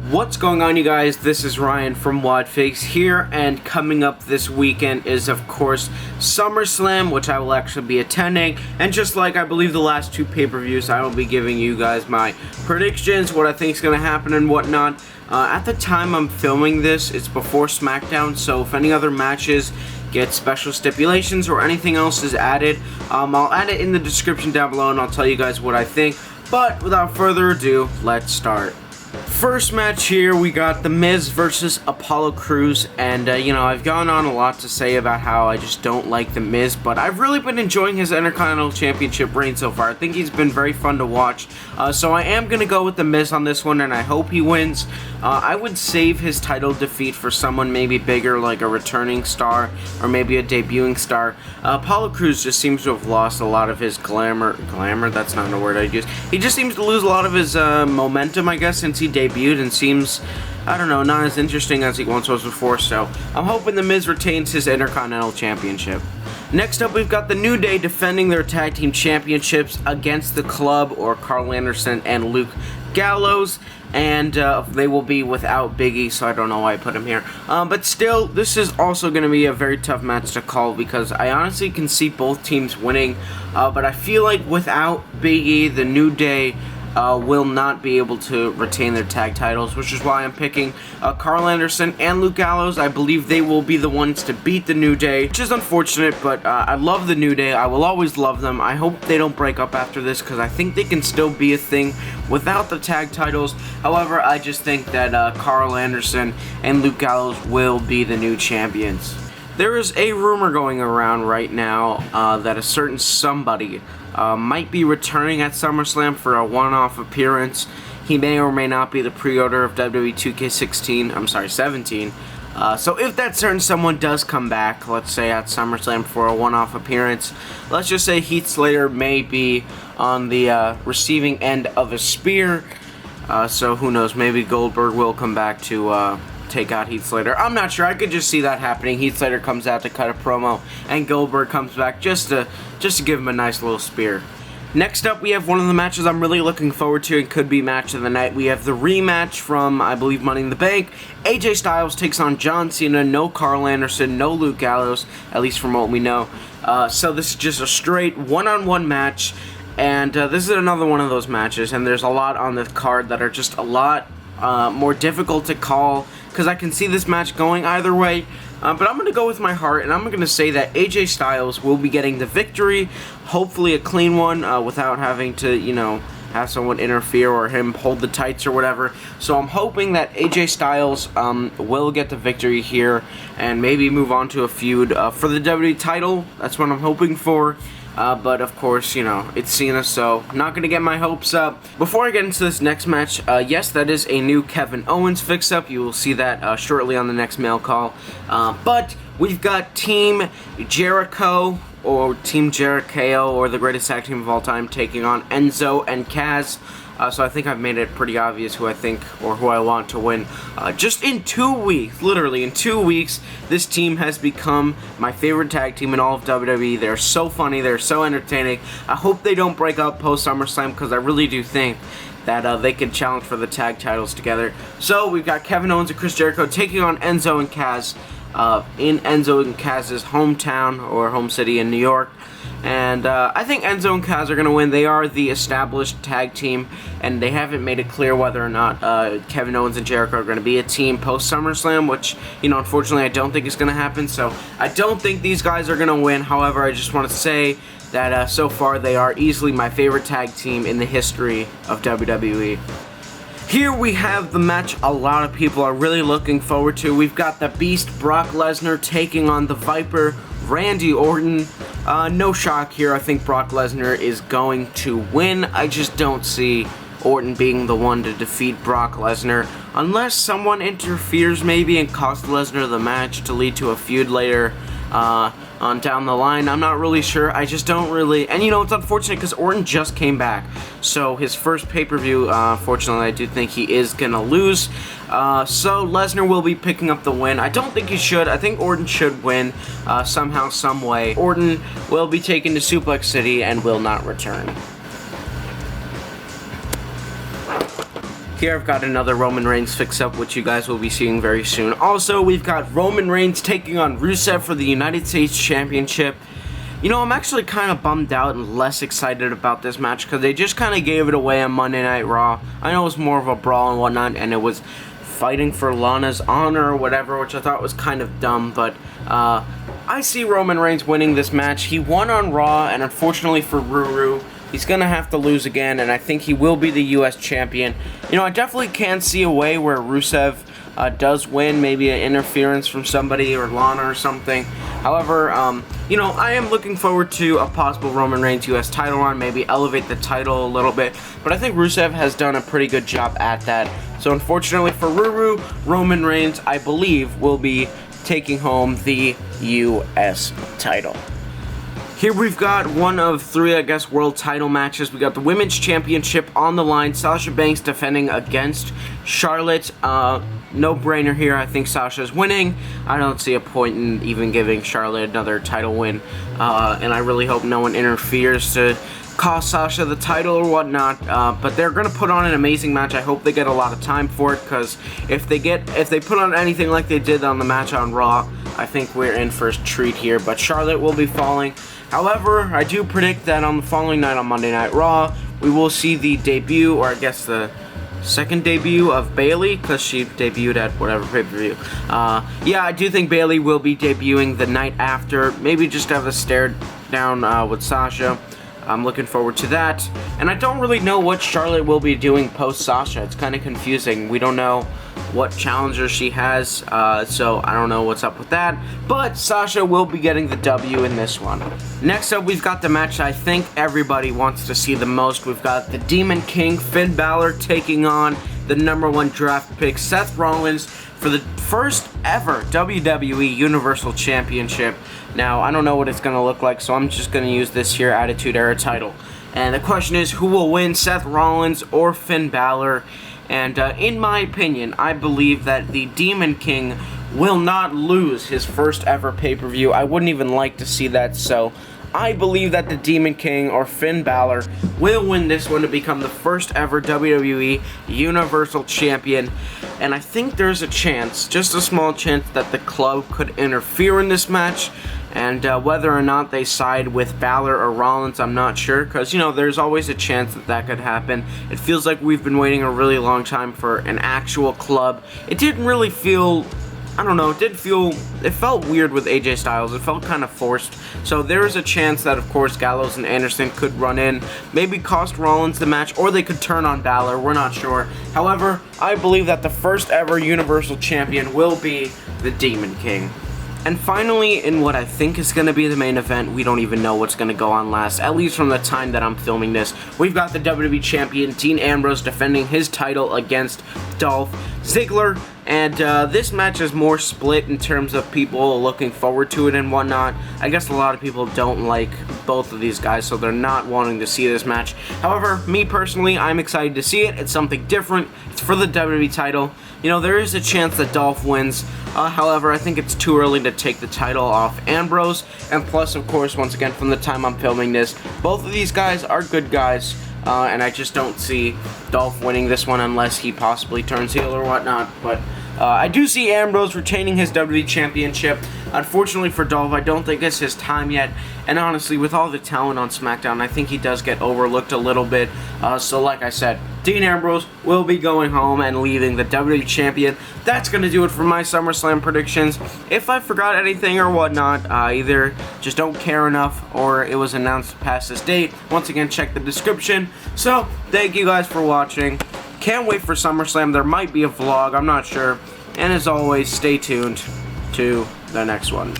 What's going on, you guys? This is Ryan from WODFigs here, and coming up this weekend is, of course, SummerSlam, which I will actually be attending. And just like I believe the last two pay-per-views, I will be giving you guys my predictions, what I think is going to happen and whatnot. At the time I'm filming this, it's before SmackDown, so if any other matches get special stipulations or anything else is added, I'll add it in the description down below and I'll tell you guys what I think. But without further ado, let's start. First match here, we got The Miz versus Apollo Crews, and you know, I've gone on a lot to say about how I just don't like The Miz, but I've really been enjoying his Intercontinental Championship reign so far. I think he's been very fun to watch, so I am going to go with The Miz on this one, and I hope he wins. I would save his title defeat for someone maybe bigger, like a returning star, or maybe a debuting star. Apollo Crews just seems to have lost a lot of his glamour, that's not a word I'd use. He just seems to lose a lot of his momentum, I guess, since he debuted, and seems, I don't know, not as interesting as he once was before, so I'm hoping The Miz retains his Intercontinental Championship. Next up, we've got the New Day defending their tag team championships against the Club, or Carl Anderson and Luke Gallows, and they will be without Big E, so I don't know why I put him here. But still, this is also going to be a very tough match to call because I honestly can see both teams winning, but I feel like without Big E, the New Day will not be able to retain their tag titles, which is why I'm picking Carl Anderson and Luke Gallows. I believe they will be the ones to beat the New Day, which is unfortunate, but I love the New Day. I will always love them. I hope they don't break up after this because I think they can still be a thing without the tag titles. However, I just think that Carl Anderson and Luke Gallows will be the new champions. There is a rumor going around right now that a certain somebody might be returning at SummerSlam for a one-off appearance. He may or may not be the pre-order of WWE 17. So if that certain someone does come back, let's say at SummerSlam for a one-off appearance, let's just say Heath Slater may be on the receiving end of a spear. So who knows, maybe Goldberg will come back to take out Heath Slater. I'm not sure. I could just see that happening. Heath Slater comes out to cut a promo, and Goldberg comes back just to give him a nice little spear. Next up, we have one of the matches I'm really looking forward to and could be match of the night. We have the rematch from, I believe, Money in the Bank. AJ Styles takes on John Cena. No Carl Anderson, no Luke Gallows, at least from what we know. So this is just a straight one-on-one match, and this is another one of those matches, and there's a lot on the card that are just a lot more difficult to call, because I can see this match going either way, but I'm going to go with my heart, and I'm going to say that AJ Styles will be getting the victory, hopefully a clean one, without having to, you know, have someone interfere or him hold the tights or whatever. So I'm hoping that AJ Styles will get the victory here, and maybe move on to a feud for the WWE title. That's what I'm hoping for. But of course, you know, it's Cena, so I'm not going to get my hopes up. Before I get into this next match, yes, that is a new Kevin Owens fix-up. You will see that shortly on the next mail call. But we've got Team Jericho, or Team Jericho, or the greatest tag team of all time, taking on Enzo and Kaz. So I think I've made it pretty obvious who I think, or who I want to win. Just in 2 weeks, literally in 2 weeks, this team has become my favorite tag team in all of WWE. They're so funny, they're so entertaining. I hope they don't break up post SummerSlam, because I really do think that they can challenge for the tag titles together. So we've got Kevin Owens and Chris Jericho taking on Enzo and Kaz in Enzo and Kaz's hometown, or home city in New York. And I think Enzo and Kaz are going to win. They are the established tag team, and they haven't made it clear whether or not Kevin Owens and Jericho are going to be a team post SummerSlam, which, you know, unfortunately I don't think is going to happen. So I don't think these guys are going to win. However, I just want to say that so far they are easily my favorite tag team in the history of WWE. Here we have the match a lot of people are really looking forward to. We've got the Beast Brock Lesnar taking on the Viper Randy Orton. No shock here. I think Brock Lesnar is going to win. I just don't see Orton being the one to defeat Brock Lesnar, unless someone interferes maybe and costs Lesnar the match to lead to a feud later on down the line. I'm not really sure. I just don't really, and you know, it's unfortunate because Orton just came back, so his first pay-per-view, fortunately, I do think he is gonna lose. So Lesnar will be picking up the win. I don't think he should. I think Orton should win somehow, some way. Orton will be taken to Suplex City and will not return. Here I've got another Roman Reigns fix-up, which you guys will be seeing very soon. Also, we've got Roman Reigns taking on Rusev for the United States Championship. You know, I'm actually kind of bummed out and less excited about this match because they just kind of gave it away on Monday Night Raw. I know it was more of a brawl and whatnot, and it was fighting for Lana's honor or whatever, which I thought was kind of dumb, but I see Roman Reigns winning this match. He won on Raw, and unfortunately for Ruru, he's going to have to lose again, and I think he will be the U.S. champion. You know, I definitely can see a way where Rusev does win, maybe an interference from somebody or Lana or something. However, you know, I am looking forward to a possible Roman Reigns U.S. title run, maybe elevate the title a little bit, but I think Rusev has done a pretty good job at that. So unfortunately for Ruru, Roman Reigns, I believe, will be taking home the U.S. title. Here we've got one of three, I guess, world title matches. We got the Women's Championship on the line. Sasha Banks defending against Charlotte. No-brainer here. I think Sasha's winning. I don't see a point in even giving Charlotte another title win. And I really hope no one interferes to cost Sasha the title or whatnot. But they're going to put on an amazing match. I hope they get a lot of time for it, because if they put on anything like they did on the match on Raw, I think we're in for a treat here. But Charlotte will be falling. However, I do predict that on the following night on Monday Night Raw, we will see the debut, or I guess the second debut of Bayley, because she debuted at whatever pay-per-view. Yeah, I do think Bayley will be debuting the night after. Maybe just have a stare down with Sasha. I'm looking forward to that. And I don't really know what Charlotte will be doing post-Sasha. It's kind of confusing. We don't know what challenger she has, so I don't know what's up with that. But Sasha will be getting the W in this one. Next up, we've got the match I think everybody wants to see the most. We've got the Demon King, Finn Balor, taking on the #1 draft pick, Seth Rollins, for the first ever WWE Universal Championship. Now, I don't know what it's going to look like, so I'm just going to use this here Attitude Era title. And the question is, who will win, Seth Rollins or Finn Balor? And in my opinion, I believe that the Demon King will not lose his first ever pay-per-view. I wouldn't even like to see that, so I believe that the Demon King or Finn Balor will win this one to become the first ever WWE Universal Champion. And I think there's a chance, just a small chance, that the club could interfere in this match. And whether or not they side with Balor or Rollins, I'm not sure, because, you know, there's always a chance that that could happen. It feels like we've been waiting a really long time for an actual club. It didn't really feel, I don't know, it felt weird with AJ Styles. It felt kind of forced. So there is a chance that, of course, Gallows and Anderson could run in, maybe cost Rollins the match, or they could turn on Balor. We're not sure. However, I believe that the first ever Universal Champion will be the Demon King. And finally, in what I think is going to be the main event, we don't even know what's going to go on last, at least from the time that I'm filming this. We've got the WWE Champion, Dean Ambrose, defending his title against Dolph Ziggler. And this match is more split in terms of people looking forward to it and whatnot. I guess a lot of people don't like both of these guys, so they're not wanting to see this match. However, me personally, I'm excited to see it. It's something different. It's for the WWE title. You know, there is a chance that Dolph wins. However, I think it's too early to take the title off Ambrose. And plus, of course, once again, from the time I'm filming this, both of these guys are good guys. And I just don't see Dolph winning this one unless he possibly turns heel or whatnot. But I do see Ambrose retaining his WWE Championship. Unfortunately for Dolph, I don't think it's his time yet. And honestly, with all the talent on SmackDown, I think he does get overlooked a little bit. So like I said, Dean Ambrose will be going home and leaving the WWE Champion. That's going to do it for my SummerSlam predictions. If I forgot anything or whatnot, either just don't care enough or it was announced past this date, once again, check the description. So, thank you guys for watching. Can't wait for SummerSlam. There might be a vlog, I'm not sure. And as always, stay tuned to the next one.